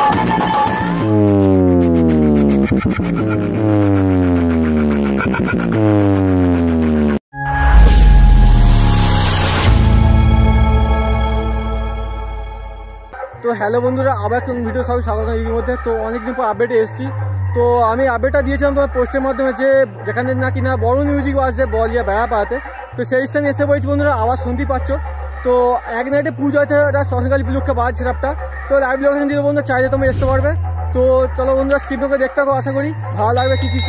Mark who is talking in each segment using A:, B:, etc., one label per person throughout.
A: তো হ্যালো বন্ধুরা, আবার একটা ভিডিও সবাই স্বাগত। এর মধ্যে তো অনেকদিন পর আপডেটে এসেছি। তো আমি আপডেটটা দিয়েছিলাম তোমার পোস্টের মাধ্যমে যে যেখানে নাকি না বড় মিউজিক বাজছে বলিয়া বেড়া পাতে, তো সেই স্থানে এসে বলছি বন্ধুরা, আওয়াজ শুনতেই পাচ্ছ। তো এক নাইটে পুজো আছে, ওটা শ্মশানকালী উপলক্ষে বাজছে সেটআপটা। তো লাইভ লোকেশন দিয়ে বন্ধুরা চাইলে তোমরা আসতে পারবে। তো চলো বন্ধুরা স্ক্রিনটাকে দেখতে হবে, আশা করি ভালো লাগবে। কী কী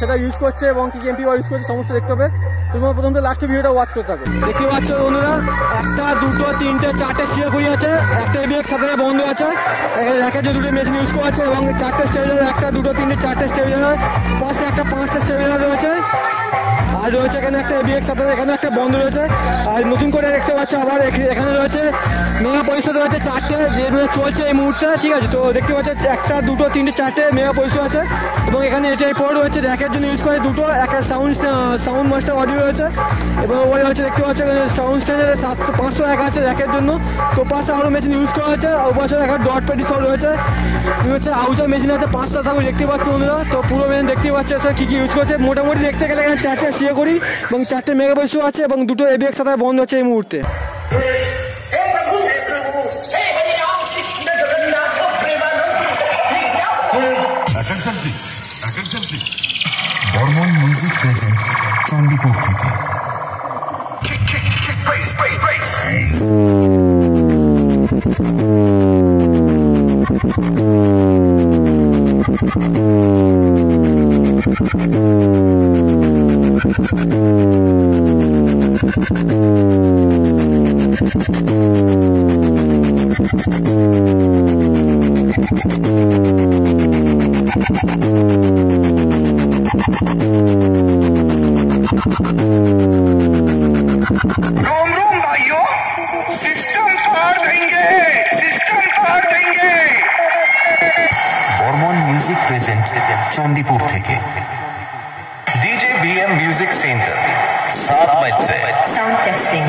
A: সেটা ইউজ করছে এবং কী কী এমপি ইউজ করছে সমস্ত দেখতে হবে। তোমরা প্রথমত লাস্টে ভিডিওটা ওয়াচ করতে থাকো। দেখতে পাচ্ছ বন্ধুরা, একটা দুটো তিনটে চারটে শিয়াকুড়ি আছে, একটা এবিএক্স সাথে বন্ধ আছে। এখানে র্যাকের যে দুটো মেশিন ইউজ করা আছে এবং চারটে স্টেবিলাইজার, একটা দুটো তিনটে চারটে স্টেবিলাইজার, পাশে একটা পাঁচটা স্টেবিলাইজার রয়েছে। আর রয়েছে এখানে একটা এবিএক্স সাথে, এখানে একটা বন্ধ রয়েছে। আর নতুন করে দেখতে পাচ্ছ আবার এখানে রয়েছে মেগা পরিষদ রয়েছে চারটে, যেগুলো চলছে এই মুহূর্তে। ঠিক আছে, তো দেখতে পাচ্ছ একটা দুটো তিনটে চারটে মেগা পরিষদ আছে এবং এখানে এটাই পর রয়েছে র্যাকের জন্য ইউজ করে দুটো, একটা সাউন্ড মাস্টার অডিও রয়েছে এবং ওপরে হচ্ছে দেখতে পাচ্ছ সাউন্ড স্টেজের 501 আছে র্যাকের জন্য। তো পাশে আরও মেশিন ইউজ করা হয়েছে, ওপাশে একটা ডট পেটি সব রয়েছে। হচ্ছে আউজার মেশিন আছে 5টা সাউন্ড দেখতে পাচ্ছ বন্ধুরা। তো পুরো মেশিন দেখতে পাচ্ছে স্যার কী কী ইউজ করছে। মোটামুটি দেখতে গেলে এখানে চারটে সিএ করি এবং চারটে মেগা পয়সা আছে এবং দুটো এবিএক্স সাথে বন্ধ হচ্ছে এই মুহূর্তে।
B: বর্মন মিউজিক প্রেজেন্ট চণ্ডীপুর থেকে। বর্মন মিউজিক প্রেজেন্ট চণ্ডীপুর থেকে।
C: DJ VM Music Center, 7 बजे
D: साउंड टेस्टिंग।